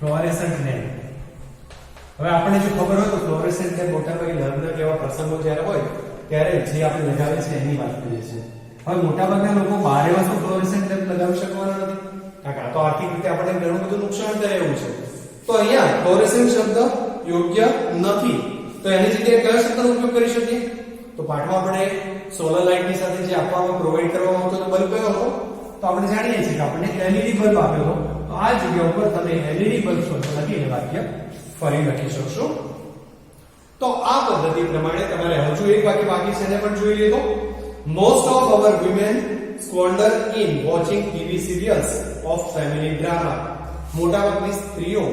Fluorescent lamp. હવે આપણને જો ખબર હોય તો ફ્લોરેસન્ટ લેમ્પ મોટાભાગે લગ્ન જેવા પ્રસંગો જ્યારે હોય ત્યારે જે આપણે લગાવીએ છીએ એની વાત કરીએ છીએ. હવે મોટાભાગના લોકો 12 વર્ષ ફ્લોરેસન્ટ લેમ્પ લગાવી શકવાના નથી, કારણ કે આ તો આર્થિક રીતે આપણને ઘણું બધું નુકસાન કરે એવું છે. તો અહીંયા ફ્લોરેસન્ટ શબ્દ યોગ્ય નથી. તો એની જગ્યાએ કયો શબ્દનો ઉપયોગ કરી શકીએ? તો પાઠમાં આપણે સોલર લાઇટની સાથે જે આપવામાં પ્રોવાઈડ કરવામાં આવતો તો બલ્બ કયો હતો? તો આપણે જાણીએ છીએ કે આપણને એલઈડી બલ્બ આપેલો. તો આ જગ્યા ઉપર તમે એલઈડી બલ્બ શબ્દ લખીને વાક્ય ફરી લખી શકશો. તો આ પદ્ધતિ પ્રમાણે તમારે હજુ એક વાક્ય બાકી છે એને પણ જોઈ લેતો. Most of our women squander in watching TV serials of family drama. મોટાભાગની સ્ત્રીઓ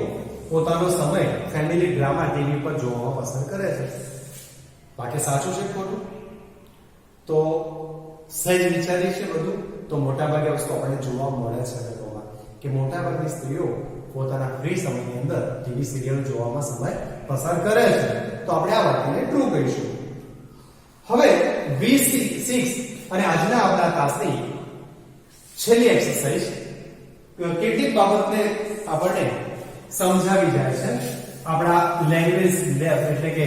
પોતાનો સમય ફેમિલી ડ્રામા ટીવી પર જોવામાં પસંદ કરે છે. વાક્ય સાચું છે ખોટું? તો સહેજ વિચારીએ છીએ બધું તો મોટાભાગે વસ્તુ આપણને જોવા મળે છે લોકોમાં કે મોટાભાગની સ્ત્રીઓ પોતાના ફ્રી સમયની અંદર ટીવી સિરિયલ જોવામાં સમય પસાર કરે છે. તો આપણે આ વાક્યને ટ્રુ કહીશું. હવે V6 અને આજના આપણા તાસની છેલ્લી એક્સરસાઇઝ કેટલીક બાબતને આપણને સમજાવી જાય છે. આપણા લેંગ્વેજ ડેપ્થ એટલે કે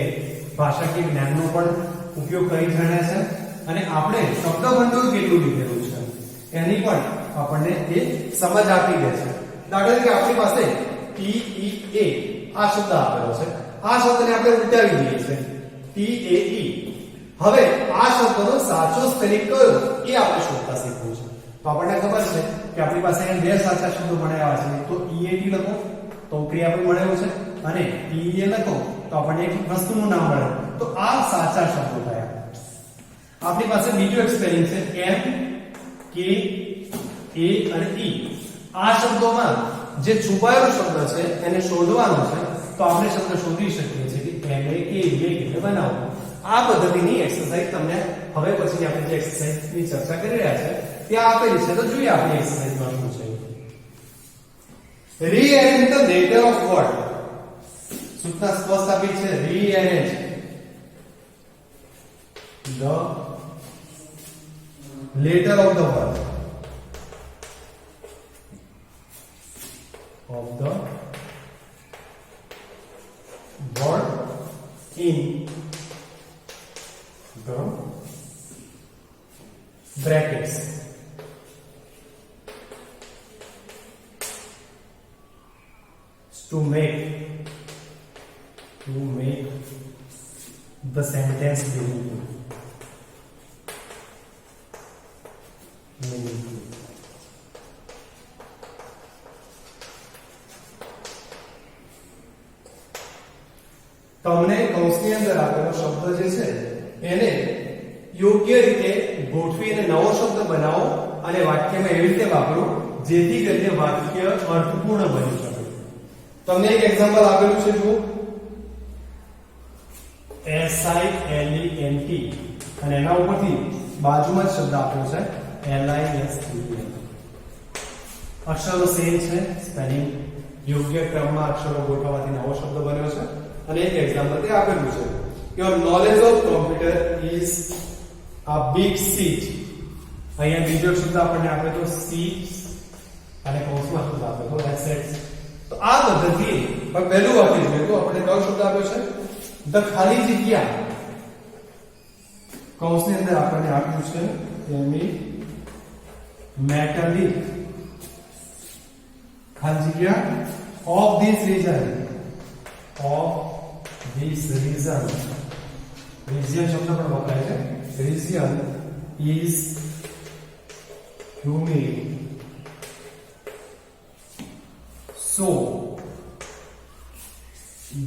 ભાષાકીય જ્ઞાનનો પણ ઉપયોગ કરી રહ્યા છે અને આપણે શબ્દભંડોળ કેટલું લીધેલું છે એની પણ આપણને એ સમજ આપી દે છે. દાખલા તરીકે આપણી પાસે TEA આ શબ્દ આપેલો છે. આ શબ્દને આપણે ઉલટાવી દઈએ છીએ TAE. હવે આ શબ્દનો સાચો સ્પેલિંગ કયો એ આપણે શોધતા શીખવું છે. તો આપણને ખબર છે કે આપણી પાસે અહીંયા બે સાચા શબ્દો મળ્યા છે. તો EAT લખો તો ક્રિયાપદ મળેલું છે અને TEA લખો તો આપણને એક વસ્તુનું નામ મળે. તો આ સાચા શબ્દો થયા. આપણી પાસે બીજો એક સ્પેલિંગ છે M K A અને E. આ શબ્દોમાં જે છુપાયેલો શબ્દ છે એને શોધવાનો છે. તો આપણે શબ્દ શોધી શકીએ છીએ કે M A K A એટલે બનાવો. આ પદ્ધતિની એક્સરસાઇઝ તમને હવે પછી આપણે જે એક્સરસાઇઝની ચર્ચા કરી રહ્યા છે ત્યાં આપેલી છે. તો જોઈએ આપણી એક્સરસાઇઝમાં શું છે. Rearrange the letter of word. સૂચના સ્પષ્ટ આપી છે. Rearrange the letter of the word in the brackets. To make the sentence meaningful. તમને કૌંસની અંદર આપેલો શબ્દ જે છે એને યોગ્ય રીતે ગોઠવીને નવો શબ્દ બનાવો અને વાક્યમાં એવી રીતે વાપરો જેથી કરીને વાક્ય અર્થપૂર્ણ બની શકે. તમને એક એક્ઝામ્પલ આપેલું છે જુઓ. SILENT અને એના ઉપરથી બાજુમાં જ શબ્દ આપેલો છે LISTEN. અક્ષરો સેમ છે, સ્પેલિંગ યોગ્ય ક્રમમાં અક્ષરો ગોઠવવાથી નવો શબ્દ બન્યો છે. અને એક એક્ઝામ્પલ તે આપેલું છે. Your knowledge of computer is a big seat. અહીંયા બીજો શબ્દ આપણને આપેલો seat અને કૌંસમાં શબ્દ આપેલો assets. તો આ પદ્ધતિ પર પહેલું વાક્ય જોઈએ તો આપણે કયો શબ્દ આપ્યો છે? ધ ખાલી જગ્યા. કૌંસની અંદર આપણને આપ્યું છે એમી મેટાલિક ખાલી જગ્યા of this reason region શબ્દ પણ વપરાય છે. region is humid, so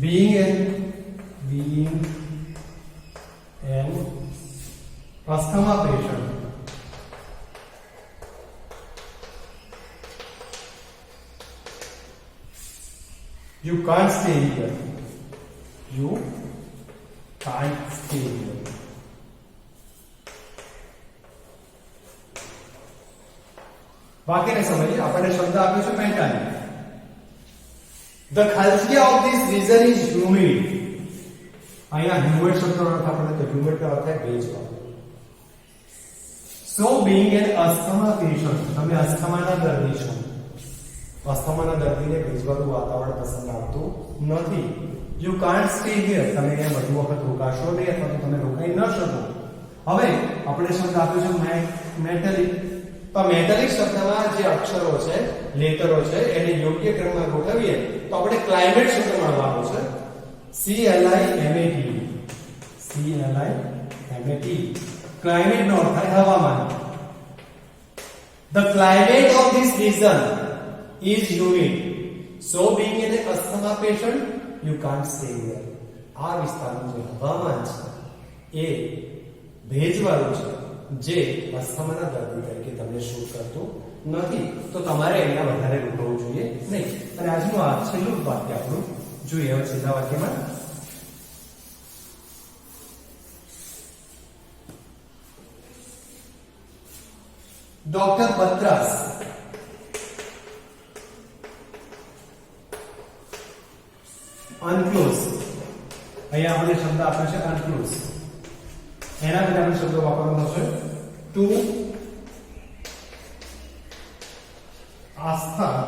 being an asthma patient, you can't stay here. You can't stay here. વાક્યને સમજીએ. આપણે શબ્દ આપ્યો છે મેન્ટાલી. The khalsia of this region is humid. અહીંયા humid શબ્દનો અર્થ આપણે તો humid નો અર્થ થાય ભેજવાળું. So being an asthma patient, તમે અસ્થમાના દર્દી છો. અસ્થમાના દર્દીને ભેજવાળું વાતાવરણ પસંદ આવતું નથી. You can't stay here, તમે અહીંયા વધુ વખત રોકાશો નહીં અથવા તો તમે રોકાઈ ન શકો. હવે આપણે શબ્દ આપ્યો છે મેટાલિક. તો મેટાલિક શબ્દમાં જે અક્ષરો છે, લેટરો છે, એને યોગ્ય ક્રમમાં ગોઠવીએ તો આપણે ક્લાઇમેટ શબ્દ મળવાનો છે. CLIMAT. ક્લાઇમેટ નો અર્થ થાય હવામાન. The climate of this region is humid, so being an asthma patient you can't stay here. આ વિસ્તારનું જે હવામાન છે એ ભેજવાળું છે, જે અસ્થમાના દર્દી તરીકે તમને શૂટ કરતું નથી. તો તમારે અહીંયા વધારે રોકવું જોઈએ નહીં. અને આજનું આ છેલ્લું વાક્ય આપણું જોઈએ. હવે છેલ્લા વાક્યમાં ડોક્ટર બત્રાસ અનક્લોઝ. અહીંયા આપણે શબ્દ આપ્યો છે અનક્લોઝ. એના માટે આપણે શબ્દ વાપરવાનો છે to Aastha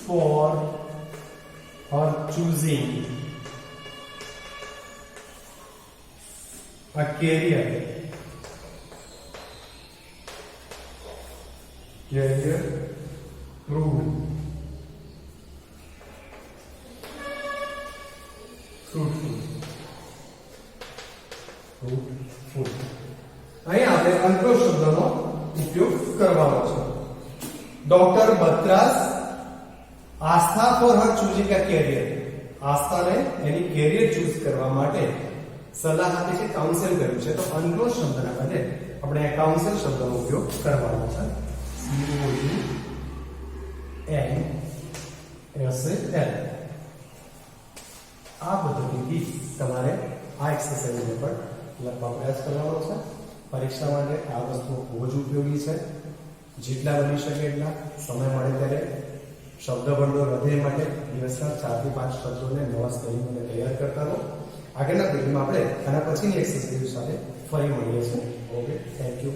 for her choosing a career proved fruitful. અહીં આપણે અનક્લોઝ શબ્દનો ઉપયોગ કરવાનો છે. Doctor Batra's Aastha for her choosing a career. આસ્થાને એની કેરિયર ચૂઝ કરવા માટે સલાહ આપી છે, કાઉન્સેલ કર્યું છે. તો અનક્લોઝ શબ્દના બદલે આપણે આ કાઉન્સેલ શબ્દનો ઉપયોગ કરવાનો છે. COUNSEL. આ પદ્ધતિથી તમારે આ એક્સરસાઇઝ પર લખવા પ્રયાસ કરવાનો છે. પરીક્ષા માટે આ વસ્તુ ખૂબ જ ઉપયોગી છે. જેટલા બની શકે એટલા સમય મળે ત્યારે શબ્દ ભંડોળ વધે માટે દિવસના 4 થી 5 શબ્દોને નવા સ્પેલિંગને તૈયાર કરતા રહો. આગળના પેજમાં આપણે આના પછીની એક્સરસાઇઝ સાથે ફરી મળીએ છીએ. Okay, thank you.